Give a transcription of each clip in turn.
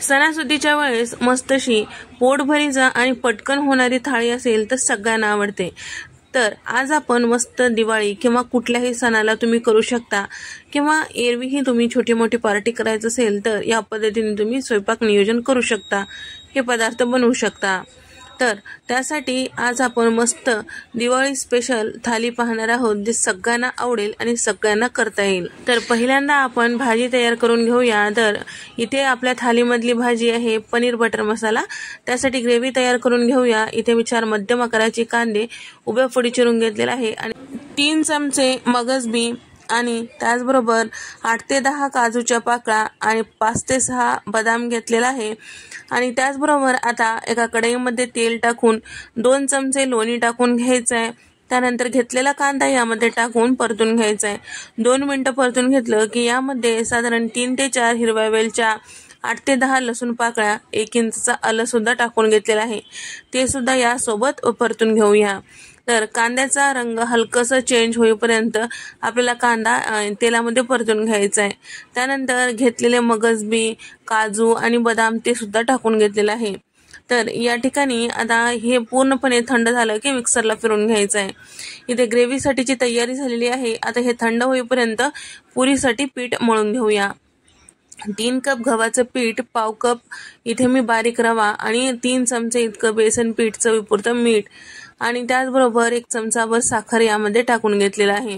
सणासुदीच्या वेळेस मस्तशी पोटभरीचा आणि पटकन होणारी थाळी असेल तर सगळ्यांना आवडते। तर आज आपण मस्त दिवाळी किंवा कुठल्याही सणाला तुम्ही करू शकता किंवा एरवीही तुम्ही छोटी मोठी पार्टी करायचं असेल तर या पद्धतीने तुम्ही स्वयंपाक नियोजन करू शकता, हे पदार्थ बनवू शकता। तर त्यासाठी आज आपण मस्त दिवाळी स्पेशल थाली पाहणार आहोत, जे सगळ्यांना आवडेल आणि सगळ्यांना करता येईल। तर पहिल्यांदा आपण भाजी तयार करून घेऊया। तर इथे आपल्या थालीमधली भाजी आहे पनीर बटर मसाला। त्यासाठी ग्रेव्ही तयार करून घेऊया। इथे मी 4 मध्यम आकाराचे कांदे उभ्या फोडी चिरून घेतलेले आहे आणि 3 चमचे मगज बी आणि त्याचबरोबर 8 ते 10 काजूच्या पाकळ्या आणि 5 ते 6 बदाम घेतलेला आहे। आणि त्याचबरोबर आता एका कढईमध्ये तेल टाकून 2 चमचे लोणी टाकून घ्यायचं आहे। त्यानंतर घेतलेला कांदा यामध्ये टाकून परतून घ्यायचा आहे। 2 मिनिटं परतून घेतलं की यामध्ये साधारण 3 ते 4 हिरव्या वेलच्या, 8 ते 10 लसूण पाकळ्या, 1 इंचचा आलं सुद्धा टाकून घेतलेला आहे, ते सुद्धा यासोबत परतून घेऊया। तर कांद्याचा रंग हलकासा चेंज होईपर्यंत आपल्याला कांदा तेलामध्ये परतून घ्यायचा आहे। त्यानंतर घेतलेले मगज बी, काजू आणि बदाम ते सुद्धा टाकून घेतलेलं आहे। तर या ठिकाणी आता हे पूर्णपणे थंड झालं की मिक्सरला फिरवून घ्यायचं आहे। इथे ग्रेव्हीसाठीची तयारी झालेली आहे। आता हे थंड होईपर्यंत पुरीसाठी पीठ मळून घेऊया। 3 कप गव्हाचं पीठ, पाव कप इथे मी बारीक रवा आणि 3 चमचे इतकं बेसन पीठ, चवीपुरतं मीठ आणि त्याचबरोबर 1 चमचाभर साखर यामध्ये टाकून घेतलेलं आहे।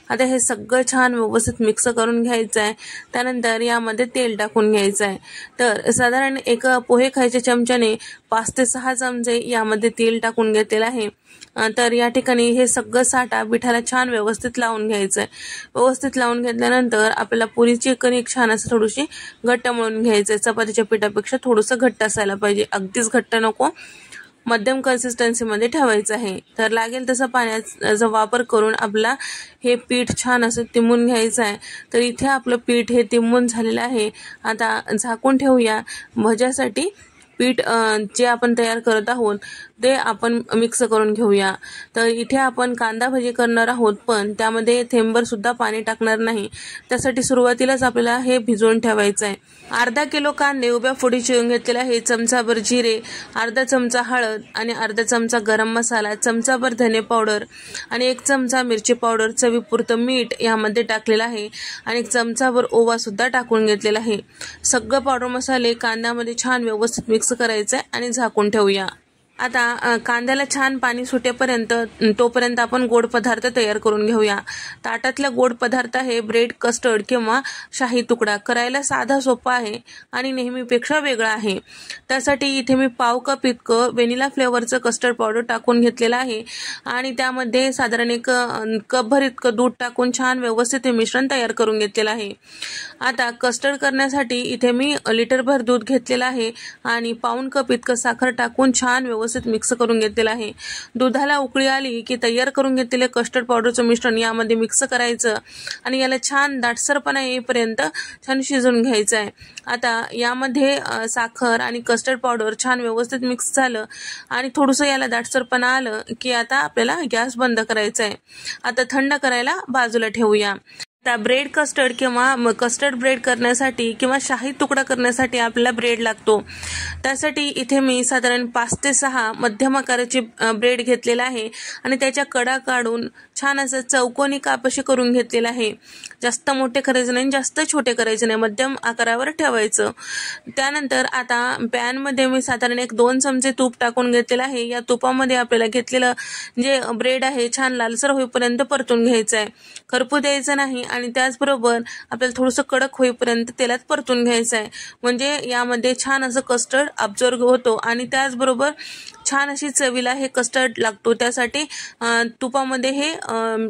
आता हे सगळं छान व्यवस्थित मिक्स करून घ्यायचं आहे। त्यानंतर यामध्ये तेल टाकून घ्यायचं आहे। तर साधारण एक पोहे खायच्या चमच्याने 5 ते 6 चमचे यामध्ये तेल टाकून घेतलेलं आहे। तर या ठिकाणी हे सगळं साठा पिठाला छान व्यवस्थित लावून घ्यायचं आहे। व्यवस्थित लावून घेतल्यानंतर आपल्याला पुरीची कणिक छान असं थोडीशी घट्ट मळून घ्यायचं आहे। चपातीच्या पिठापेक्षा थोडंसं घट्ट असायला पाहिजे, अगदीच घट्ट नको, मध्यम कन्सिस्टन्सीमध्ये ठेवायचं आहे। तर लागेल तसं पाण्याचा वापर करून आपला हे पीठ छान असं तिंबून घ्यायचं आहे। तर इथे आपलं पीठ हे तिंबून झालेलं आहे। आता झाकून ठेवूया। भज्यासाठी पीठ जे आपण तयार करत आहोत ते आपण मिक्स करून घेऊया। तर इथे आपण कांदा भजी करणार आहोत, पण त्यामध्ये थेंबर सुद्धा पाणी टाकणार नाही। त्यासाठी सुरुवातीलाच आपल्याला हे भिजवून ठेवायचं आहे। अर्धा किलो कांदे उभ्या फोडी चिरून घेतलेले आहे, चमचाभर जिरे, अर्धा चमचा हळद आणि अर्धा चमचा गरम मसाला, चमचाभर धने पावडर आणि 1 चमचा मिरची पावडर, चवीपुरतं मीठ यामध्ये टाकलेलं आहे आणि 1 चमचाभर ओवा सुद्धा टाकून घेतलेला आहे। सगळं पावडर मसाले कांद्यामध्ये छान व्यवस्थित मिक्स करायचं आहे आणि झाकून ठेवूया। आता कांद्याला छान पाणी सुटेपर्यंत तोपर्यंत आपण गोड पदार्थ तयार करून घेऊया। ताटातला गोड पदार्थ आहे ब्रेड कस्टर्ड किंवा शाही तुकडा। करायला साधा सोपा आहे आणि नेहमीपेक्षा वेगळा आहे। त्यासाठी इथे मी पाव कप इतकं व्हॅनिला फ्लेवरचं कस्टर्ड पावडर टाकून घेतलेलं आहे आणि त्यामध्ये साधारण 1 कपभर इतकं दूध टाकून छान व्यवस्थित हे मिश्रण तयार करून घेतलेलं आहे। आता कस्टर्ड करण्यासाठी इथे मी लिटरभर दूध घेतलेलं आहे आणि पाऊण कप इतकं साखर टाकून छान व्यवस्थित मिक्स करून घेतलेलं आहे। दुधाला उकळी आली की तयार करून घेतलेले कस्टर्ड पावडरचं मिश्रण यामध्ये मिक्स करायचं आणि याला छान दाटसरपणा येईपर्यंत छान शिजवून घ्यायचं आहे। आता यामध्ये साखर आणि कस्टर्ड पावडर छान व्यवस्थित मिक्स झालं आणि थोडंसं याला दाटसरपणा आलं की आता आपल्याला गॅस बंद करायचा आहे। आता थंड करायला बाजूला ठेवूया। आता ब्रेड कस्टर्ड किंवा कस्टर्ड ब्रेड करण्यासाठी किंवा शाही तुकडा करण्यासाठी आपल्याला ब्रेड लागतो। त्यासाठी इथे मी साधारण 5 ते 6 मध्यम आकाराचे ब्रेड घेतलेला आहे आणि त्याच्या कडा काढून छान असं चौकोनी काप असे करून घेतलेलं आहे। जास्त मोठे करायचे नाही, जास्त छोटे करायचे नाही, मध्यम आकारावर ठेवायचं। त्यानंतर आता पॅनमध्ये मी साधारण 1-2 चमचे तूप टाकून घेतलेलं आहे। या तुपामध्ये आपल्याला घेतलेलं जे ब्रेड आहे छान लालसर होईपर्यंत परतून घ्यायचं आहे, करपू द्यायचं नाही आणि त्याचबरोबर आपल्याला थोडंसं कडक होईपर्यंत तेलात परतून घ्यायचं आहे। म्हणजे यामध्ये छान असं कस्टर्ड अब्झॉर्ब होतो आणि त्याचबरोबर छान अशी चवीला हे कस्टर्ड लागतो। त्यासाठी तुपामध्ये हे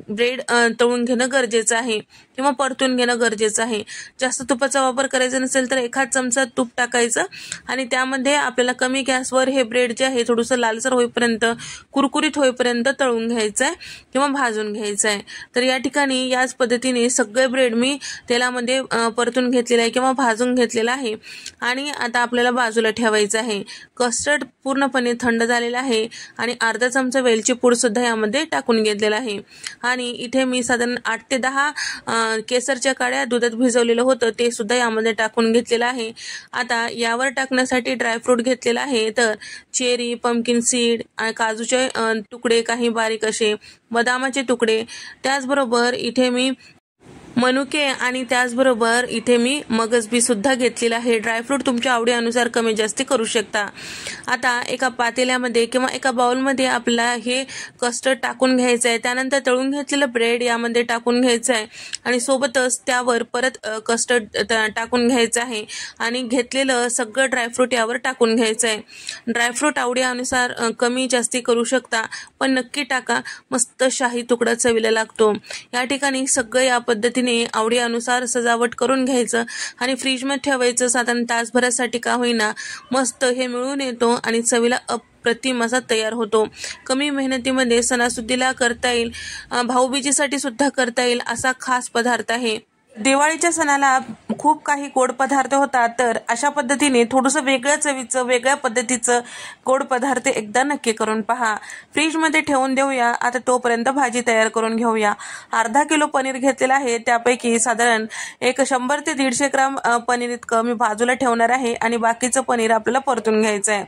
ब्रेड तळून घेणं गरजेचं आहे किंवा परतून घेणं गरजेचं आहे। जास्त तुपाचा वापर करायचा नसेल तर 1 चमचा तूप टाकायचं आणि त्यामध्ये आपल्याला कमी गॅसवर हे ब्रेड जे आहे थोडंसं लालसर होईपर्यंत, कुरकुरीत होईपर्यंत तळून घ्यायचं आहे किंवा भाजून घ्यायचं आहे। तर या ठिकाणी याच पद्धतीने सगळे ब्रेड मी तेलामध्ये परतून घेतलेला आहे किंवा भाजून घेतलेला आहे आणि आता आपल्याला बाजूला ठेवायचं आहे। कस्टर्ड पूर्णपणे थंड झालेला आहे आणि अर्धा चमचा वेलची पूड सुद्धा यामध्ये टाकून घेतलेला आहे. आणि इथे मी साधारण 8 ते 10 केसरच्या काड्या दुधात भिजवलेलं होतं ते सुद्धा यामध्ये टाकून घेतलेलं आहे. आता यावर टाकण्यासाठी ड्रायफ्रूट घेतलेला आहे, तर चेरी, पंपकिन सीड, काजूचे तुकडे काही बारीक असे, बदामाचे तुकडे, त्याचबरोबर इथे मी मनुके आणि त्याचबरोबर इथे मी मगज बी सुद्धा घेतलेला आहे. ड्रायफ्रूट तुमच्या आवडीनुसार कमी जास्ती करू शकता. आता एका पातेल्यामध्ये किंवा एका बाउलमध्ये आपल्याला हे कस्टर्ड टाकून घ्यायचं आहे. त्यानंतर तळून घेतलेलं ब्रेड यामध्ये टाकून घ्यायचं आहे आणि सोबतच त्यावर परत कस्टर्ड टाकून घ्यायचं आहे आणि घेतलेलं सगळं ड्रायफ्रूट यावर टाकून घ्यायचं आहे. ड्रायफ्रूट आवडीनुसार कमी जास्ती करू शकता, पण नक्की टाका, मस्त शाही तुकडा चवीला लागतो. या ठिकाणी सगळं या पद्धतीने आवडीनुसार सजावट करून घ्यायचं आणि फ्रीजमध्ये ठेवायचं साधारण तासभरासाठी का होईना. मस्त हे मिळून येतो आणि चवीला अप्रतिम असा तयार होतो. कमी मेहनतीमध्ये सणासुदीला करता येईल, भाऊबीजेसाठी सुद्धा करता येईल असा खास पदार्थ आहे. दिवाळीच्या सणाला खूप काही गोड पदार्थ होतात, तर अशा पद्धतीने थोडंसं वेगळ्या चवीचं वेगळ्या पद्धतीचं गोड पदार्थ एकदा नक्की करून पहा. फ्रीजमध्ये ठेवून देऊया. आता तोपर्यंत भाजी तयार करून घेऊया. अर्धा किलो पनीर घेतलेलं आहे, त्यापैकी साधारण एक 100 ते 150 ग्राम पनीर इतकं मी बाजूला ठेवणार आहे आणि बाकीचं पनीर आपल्याला परतून घ्यायचं आहे.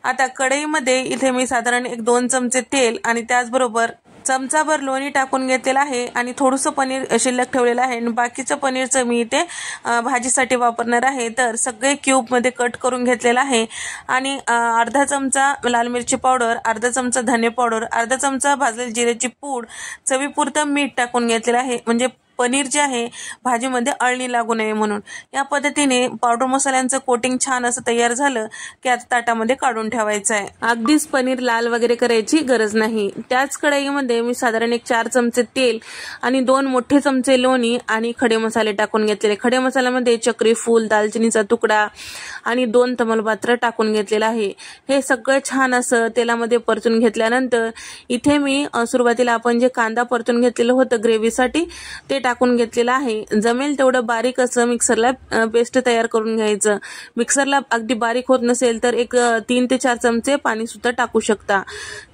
आता कढईमध्ये इथे मी साधारण 1-2 चमचे तेल आणि त्याचबरोबर चमचाभर लोणी टाकून घेतलेलं आहे आणि थोडंसं पनीर शिल्लक ठेवलेलं आहे आणि बाकीचं पनीरचं मी इथे भाजीसाठी वापरणार आहे. तर सगळे क्यूबमध्ये कट करून घेतलेलं आहे आणि अर्धा चमचा लाल मिरची पावडर, अर्धा चमचा धने पावडर, अर्धा चमचा भाजलेली जिऱ्याची पूड, चवीपुरतं मीठ टाकून घेतलेलं आहे, म्हणजे पनीर जे आहे भाजीमध्ये अळणी लागू नये म्हणून. या पद्धतीने पावडर मसाल्यांचं कोटिंग छान असं तयार झालं की आता ताटामध्ये काढून ठेवायचं आहे. अगदीच पनीर लाल वगैरे करायची गरज नाही. त्याच कढईमध्ये मी साधारण 4 चमचे तेल आणि 2 मोठे चमचे लोणी आणि खडे मसाले टाकून घेतलेले. खडे मसाल्यामध्ये चक्री फूल, दालचिनीचा तुकडा आणि 2 तमालपत्र टाकून घेतलेलं आहे. हे सगळं छान असं तेलामध्ये परतून घेतल्यानंतर इथे मी सुरुवातीला आपण जे कांदा परतून घेतलेलं होतं ग्रेव्हीसाठी ते टाकून घेतलेलं आहे. जमेल तेवढं बारीक असं मिक्सरला पेस्ट तयार करून घ्यायचं. मिक्सरला अगदी बारीक होत नसेल तर 3 ते 4 चमचे पाणी सुद्धा टाकू शकता.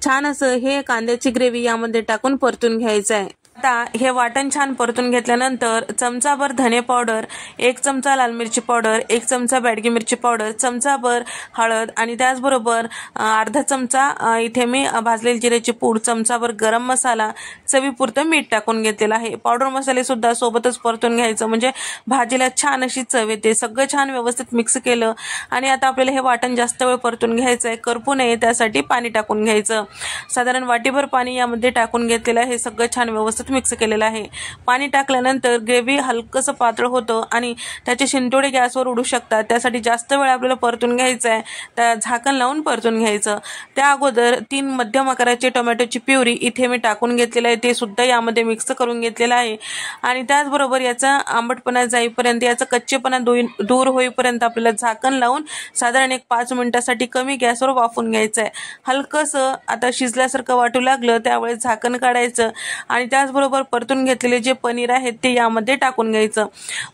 छान असं हे कांद्याची ग्रेव्ही यामध्ये टाकून परतून घ्यायचं आहे. आता हे वाटण छान परतून घेतल्यानंतर चमचाभर धने पावडर, 1 चमचा लाल मिरची पावडर, 1 चमचा बॅडगी मिरची पावडर, चमचाभर हळद आणि त्याचबरोबर अर्धा चमचा इथे मी भाजलेली जिऱ्याची पूड, चमचाभर गरम मसाला, चवीपुरतं मीठ टाकून घेतलेलं आहे. पावडर मसाले सुद्धा सोबतच परतून घ्यायचं, म्हणजे भाजीला छान अशी चव येते. सगळं छान व्यवस्थित मिक्स केलं आणि आता आपल्याला हे वाटण जास्त वेळ परतून घ्यायचं आहे, करपू नये त्यासाठी पाणी टाकून घ्यायचं. साधारण वाटीभर पाणी यामध्ये टाकून घेतलेलं आहे. सगळं छान व्यवस्थित मिक्स केलेलं आहे. पाणी टाकल्यानंतर ग्रेव्ही हलकंसं पातळ होतं आणि त्याचे शिंतोडे गॅसवर उडू शकतात. त्यासाठी जास्त वेळ आपल्याला परतून घ्यायचं आहे. त्या झाकण लावून परतून घ्यायचं. त्या अगोदर 3 मध्यम आकाराची टोमॅटोची प्युरी इथे मी टाकून घेतलेलं आहे, ते सुद्धा यामध्ये मिक्स करून घेतलेलं आहे आणि त्याचबरोबर याचा आंबटपणा जाईपर्यंत, याचा कच्चेपणा दूर होईपर्यंत आपल्याला झाकण लावून साधारण 5 मिनिटासाठी कमी गॅसवर वाफवून घ्यायचं आहे. हलकंसं आता शिजल्यासारखं वाटू लागलं त्यावेळेस झाकण काढायचं आणि त्याचबरोबर परतून घेतलेले जे पनीर आहे ते यामध्ये टाकून घ्यायचं.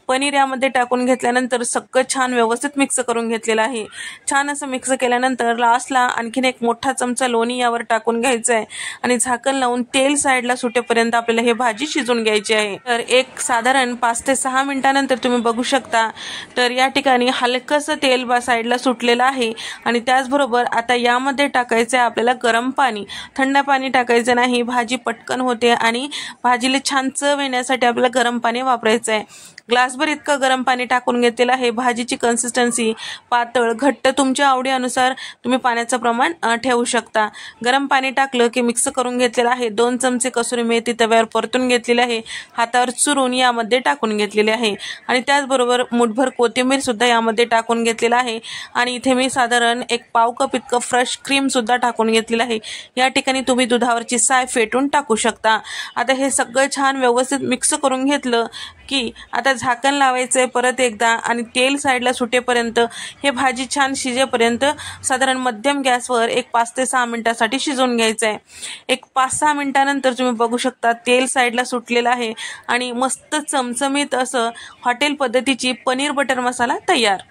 पनीर यामध्ये टाकून घेतल्यानंतर सगळं छान व्यवस्थित मिक्स करून घेतलेलं आहे. छान असं मिक्स केल्यानंतर लास्टला आणखीन 1 मोठा चमचा लोणी यावर टाकून घ्यायचं आहे आणि झाकण लावून तेल साईडला सुटेपर्यंत आपल्याला हे भाजी शिजून घ्यायची आहे. तर साधारण 5 ते 6 मिनिटांनंतर तुम्ही बघू शकता तर या ठिकाणी हलकंसं तेल साईडला सुटलेलं आहे आणि त्याचबरोबर आता यामध्ये टाकायचं आहे आपल्याला गरम पाणी. थंड पाणी टाकायचं नाही, भाजी पटकन होते आणि भाजीला छान चव येण्यासाठी आपल्याला गरम पाणी वापरायचं आहे. ग्लासभर इतकं गरम पाणी टाकून घेतलेलं आहे. भाजीची कन्सिस्टन्सी पातळ घट्ट तुमच्या आवडीनुसार तुम्ही पाण्याचं प्रमाण ठेवू शकता. गरम पाणी टाकलं की मिक्स करून घेतलेलं आहे. 2 चमचे कसुरी मेथी तव्यावर परतून घेतलेली आहे, हातावर चुरून यामध्ये टाकून घेतलेले आहे आणि त्याचबरोबर मुठभर कोथिंबीर सुद्धा यामध्ये टाकून घेतलेला आहे आणि इथे मी साधारण 1 पाव कप इतकं फ्रेश क्रीम सुद्धा टाकून घेतलेलं आहे. या ठिकाणी तुम्ही दुधावरची साय फेटून टाकू शकता. आता हे सगळं छान व्यवस्थित मिक्स करून घेतलं की आता झाकण लावायचंय परत एकदा आणि तेल साईडला सुटेपर्यंत हे भाजी छान शिजेपर्यंत साधारण मध्यम गॅसवर 5 ते 6 मिनिटासाठी शिजवून घ्यायचं आहे. 5-6 मिनिटानंतर तुम्ही बघू शकता तेल साईडला सुटलेलं आहे आणि मस्त चमचमीत असं हॉटेल पद्धतीची पनीर बटर मसाला तयार.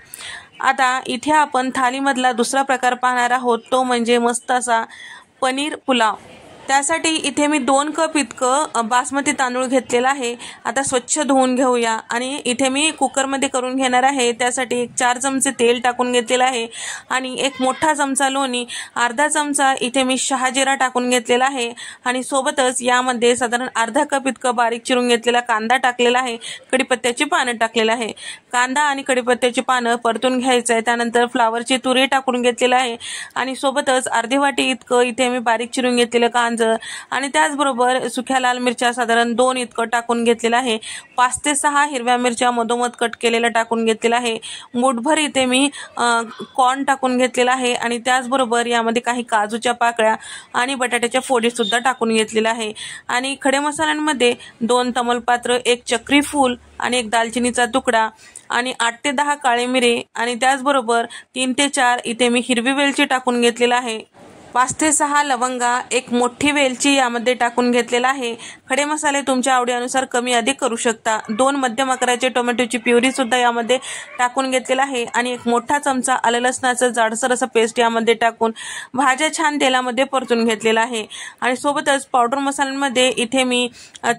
आता इथे आपण थालीमधला दुसरा प्रकार पाहणार आहोत, तो म्हणजे मस्त असा पनीर पुलाव. त्यासाठी इथे मी 2 कप इतकं बासमती तांदूळ घेतलेला आहे. आता स्वच्छ धुवून घेऊया आणि इथे मी कुकरमध्ये करून घेणार आहे. त्यासाठी 1 4 चमचे तेल टाकून घेतलेला आहे आणि 1 मोठा चमचा लोणी, अर्धा चमचा इथे मी शहाजिरा टाकून घेतलेला आहे आणि सोबतच यामध्ये साधारण अर्धा कप इतकं बारीक चिरून घेतलेला कांदा टाकलेला आहे. कढीपत्त्याची पानं टाकलेलं आहे. कांदा आणि कढीपत्त्याची पानं परतून घ्यायचं आहे. त्यानंतर फ्लावरची तुरी टाकून घेतलेला आहे आणि सोबतच अर्धी वाटी इतकं इथे मी बारीक चिरून घेतलेलं आणि त्याचबरोबर सुक्या लाल मिरच्या साधारण 2 इतकं टाकून घेतलेलं आहे. 5 ते 6 हिरव्या मिरच्या मधोमध कट केलेल्या टाकून घेतलेला आहे. मुठभर इथे मी कॉर्न टाकून घेतलेला आहे आणि त्याचबरोबर यामध्ये काही काजूच्या पाकळ्या आणि बटाट्याच्या फोडी सुद्धा टाकून घेतलेल्या आहे. आणि खडे मसाल्यांमध्ये 2 तमालपत्र, 1 चक्री फूल आणि 1 दालचिनीचा तुकडा आणि 8 ते 10 काळे मिरे आणि त्याचबरोबर 3 ते 4 इथे मी हिरवी वेलची टाकून घेतलेला आहे. 5 ते 6 लवंगा, 1 मोठी वेलची यामध्ये टाकून घेतलेला आहे. खडे मसाले तुमच्या आवडीनुसार कमी अधिक करू शकता. 2 मध्यम आकाराचे टोमॅटोची प्युरी सुद्धा यामध्ये टाकून घेतलेला आहे आणि 1 मोठा चमचा आलं लसणाचं जाडसर असं पेस्ट यामध्ये टाकून भाज्या छान तेलामध्ये परतून घेतलेला आहे. आणि सोबतच पावडर मसाल्यांमध्ये इथे मी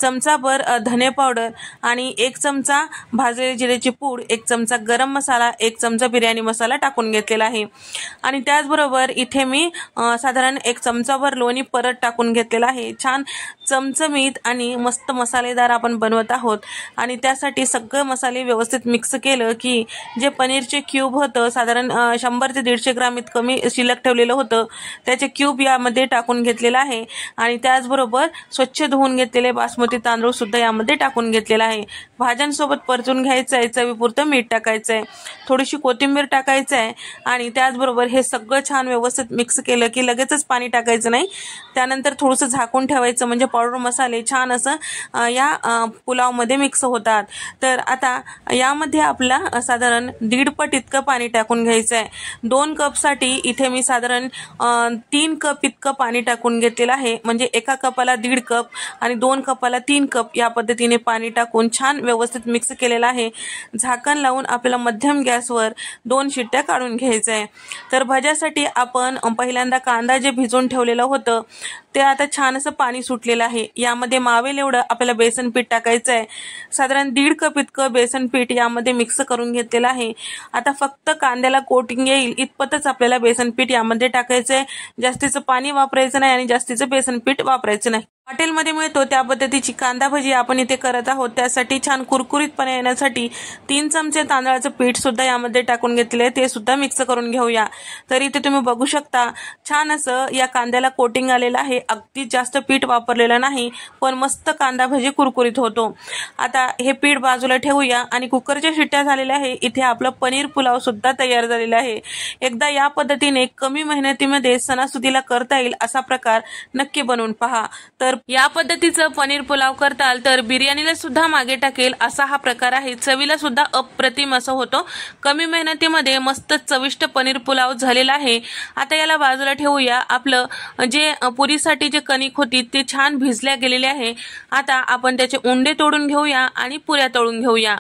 चमचाभर धने पावडर आणि 1 चमचा भाजलेली जिऱ्याची पूड, 1 चमचा गरम मसाला, 1 चमचा बिर्याणी मसाला टाकून घेतलेला आहे. आणि त्याचबरोबर इथे मी साधारण 1 चमचाभर लोणी परत टाकून घेतलेला आहे. छान चमचमीत आणि मस्त मसालेदार आपण बनवत आहोत आणि त्यासाठी सगळे मसाले व्यवस्थित मिक्स केलं की जे पनीरचे क्यूब होतं साधारण 100 ते 150 ग्राम इतकं मी शिल्लक ठेवलेलं होतं, त्याचे क्यूब यामध्ये टाकून घेतलेला आहे. आणि त्याचबरोबर स्वच्छ धुवून घेतलेले बासमती तांदूळ सुद्धा यामध्ये टाकून घेतलेला आहे. भाज्यांसोबत परतून घ्यायचं आहे. चवीपुरतं मीठ टाकायचं आहे, थोडीशी कोथिंबीर टाकायचं आहे आणि त्याचबरोबर हे सगळं छान व्यवस्थित मिक्स केलं की लगेचच पाणी टाकायचं नाही. त्यानंतर थोडंसं झाकून ठेवायचं म्हणजे पावडर मसाले छान असं या पुलावमध्ये मिक्स होतात. तर आता यामध्ये आपला साधारण 1.5 पट इतकं पाणी टाकून घ्यायचं आहे. 2 कपसाठी इथे मी साधारण 3 कप इतकं पाणी टाकून घेतलेलं आहे. म्हणजे एका कपाला 1.5 कप आणि 2 कपाला 3 कप या पद्धतीने पाणी टाकून छान व्यवस्थित मिक्स केलेलं आहे. झाकण लावून आपल्याला मध्यम गॅसवर 2 शिट्ट्या काढून घ्यायचं आहे. तर भाज्यासाठी आपण पहिल्यांदा कांदा जे भिजवून ठेवलेलं होतं ते आता छान असं पाणी सुटलेलं आहे. यामध्ये मावेल एवढं आपल्याला बेसन पीठ टाकायचं आहे. साधारण 1.5 कप इतकं बेसन पीठ यामध्ये मिक्स करून घेतलेलं आहे. आता फक्त कांद्याला कोटिंग येईल इतपतच आपल्याला बेसन पीठ यामध्ये टाकायचं आहे. जास्तीचं पाणी वापरायचं नाही आणि जास्तीचं बेसन पीठ वापरायचं नाही. हॉटेलमध्ये मिळतो त्या पद्धतीची कांदा भजी आपण इथे करत आहोत. त्यासाठी छान कुरकुरीतपणा येण्यासाठी 3 चमचे तांदळाचं पीठ सुद्धा यामध्ये टाकून घेतले, ते सुद्धा मिक्स करून घेऊया. तर इथे तुम्ही बघू शकता छान असं या कांद्याला कोटिंग आलेलं आहे. अगदी जास्त पीठ वापरलेलं नाही पण मस्त कांदा भजी कुरकुरीत होतो. आता हे पीठ बाजूला ठेवूया आणि कुकरच्या शिट्ट्या झालेल्या आहे. इथे आपलं पनीर पुलाव सुद्धा तयार झालेला आहे. एकदा या पद्धतीने कमी मेहनतीमध्ये सणासुदीला करता येईल असा प्रकार नक्की बनवून पहा. तर या पद्धतीचं पनीर पुलाव करताल तर बिर्याणीला सुद्धा मागे टाकेल असा हा प्रकार आहे. चवीला सुद्धा अप्रतिम असं होतो. कमी मेहनतीमध्ये मस्त चविष्ट पनीर पुलाव झालेला आहे. आता याला बाजूला ठेवूया. आपलं जे पुरीसाठी जे कणिक होती ते छान भिजल्या गेलेले आहे. आता आपण त्याचे उंडे तोडून घेऊया आणि पुऱ्या तळून घेऊया.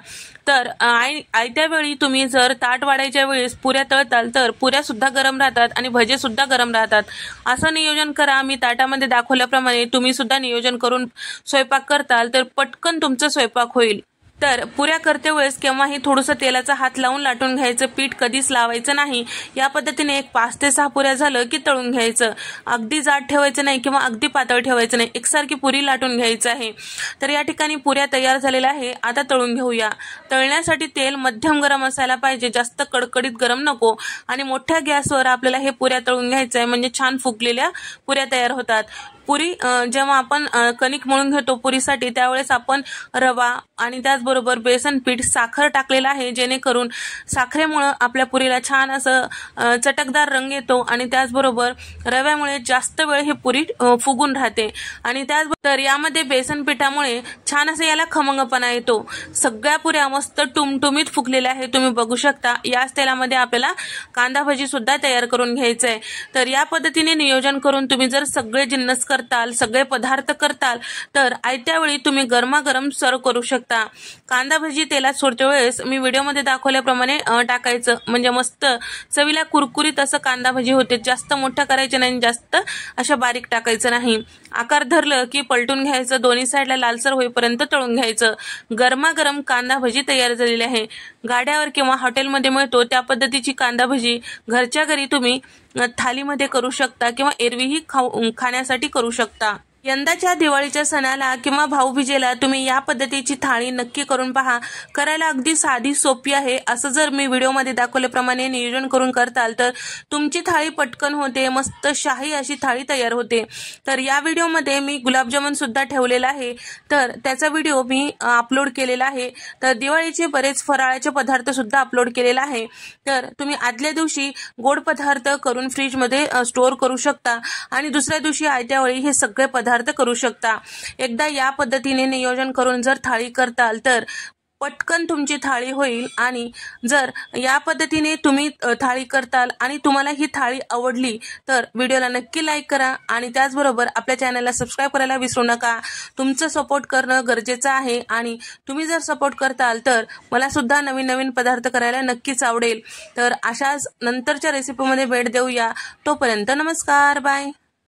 तर आयत्या वेळी तुम्ही जर ताट वाढायच्या वेळेस पुऱ्या तळताल तर पुऱ्या सुद्धा गरम राहतात आणि भजे सुद्धा गरम राहतात. असं नियोजन करा. मी ताटामध्ये दाखवल्याप्रमाणे तुम्ही सुद्धा नियोजन करून स्वयंपाक करताल तर पटकन तुमचा स्वयंपाक होईल. तर पुऱ्या करते वेळेस केव्हाही थोडंसं तेलाचा हात लावून लाटून घ्यायचं. पीठ कधीच लावायचं नाही. या पद्धतीने 5 ते 6 पुऱ्या झालं की तळून घ्यायचं. अगदी जाड ठेवायचं नाही किंवा अगदी पातळ ठेवायचं नाही. एकसारखी पुरी लाटून घ्यायचं आहे. तर या ठिकाणी पुऱ्या तयार झालेल्या आहे. आता तळून घेऊया. तळण्यासाठी तेल मध्यम गरम असायला पाहिजे, जास्त कडकडीत गरम नको. आणि मोठ्या गॅसवर आपल्याला हे पुऱ्या तळून घ्यायचं आहे म्हणजे छान फुगलेल्या पुऱ्या तयार होतात. पुरी जेव्हा आपण कणिक मळून घेतो पुरीसाठी त्यावेळेस आपण रवा आणि त्याचबरोबर बेसन पीठ, साखर टाकलेला आहे जेणेकरून साखरेमुळे आपल्या पुरीला छान असं चटकदार रंग येतो आणि त्याचबरोबर रव्यामुळे जास्त वेळ ही पुरी फुगून राहते. आणि त्याचबरोबर यामध्ये बेसन पिठामुळे छान असं याला खमंगपणा येतो. सगळ्या पुऱ्या मस्त टुमटुमीत फुगलेल्या आहे. तुम्ही बघू शकता. याच तेलामध्ये आपल्याला कांदा भजी सुद्धा तयार करून घ्यायचं आहे. तर या पद्धतीने नियोजन करून तुम्ही जर सगळे जिन्नस करताल, सगळे पदार्थ करताल, तर आयत्या वेळी तुम्ही गरमागरम सर्व करू शकता. कांदा भजी तेलात सोडते वेळेस मी व्हिडिओमध्ये दाखवल्याप्रमाणे टाकायचं, म्हणजे मस्त चवीला कुरकुरीत असं कांदा भजी होते. जास्त मोठं करायचं नाही, जास्त अशा बारीक टाकायचं नाही. आकार धरलं की पलटून घ्यायचं, दोन्ही साईडला लालसर होईपर्यंत तळून घ्यायचं. गरमागरम कांदा भजी तयार झालेली आहे. गाड्यावर किंवा हॉटेलमध्ये मिळतो त्या पद्धतीची कांदा भजी घरच्या घरी तुम्ही थालीमध्ये करू शकता किंवा एरवीही खाण्यासाठी करू शकता. यंदाच्या दिवाळीच्या सणाला किंवा भाऊबीजेला तुम्ही या पद्धतीची थाळी नक्की करून पहा. करायला अगदी साधी सोपी आहे. असं जर मी व्हिडिओमध्ये दाखवल्याप्रमाणे नियोजन करून करताल तर तुमची थाळी पटकन होते, मस्त शाही अशी थाळी तयार होते. तर या व्हिडिओमध्ये मी गुलाबजामुन सुद्धा ठेवलेला आहे, तर त्याचा व्हिडिओ मी अपलोड केलेला आहे. तर दिवाळीचे बरेच फराळाचे पदार्थ सुद्धा अपलोड केलेला आहे. तर तुम्ही आदल्या दिवशी गोड पदार्थ करून फ्रीजमध्ये स्टोअर करू शकता आणि दुसऱ्या दिवशी आयत्या वेळी हे सगळे पदार्थ करू शकता. एकदा या पद्धतीने नियोजन करून जर थाळी करताल तर पटकन तुमची थाळी होईल. आणि जर या पद्धतीने तुम्ही थाळी करताल आणि तुम्हाला ही थाळी आवडली तर व्हिडिओला नक्की लाईक करा आणि त्याचबरोबर आपल्या चॅनलला सबस्क्राईब करायला विसरू नका. तुमचं सपोर्ट करणं गरजेचं आहे आणि तुम्ही जर सपोर्ट करताल तर मला सुद्धा नवीन नवीन पदार्थ करायला नक्कीच आवडेल. तर अशाच नंतरच्या रेसिपीमध्ये भेट देऊया. तोपर्यंत नमस्कार, बाय.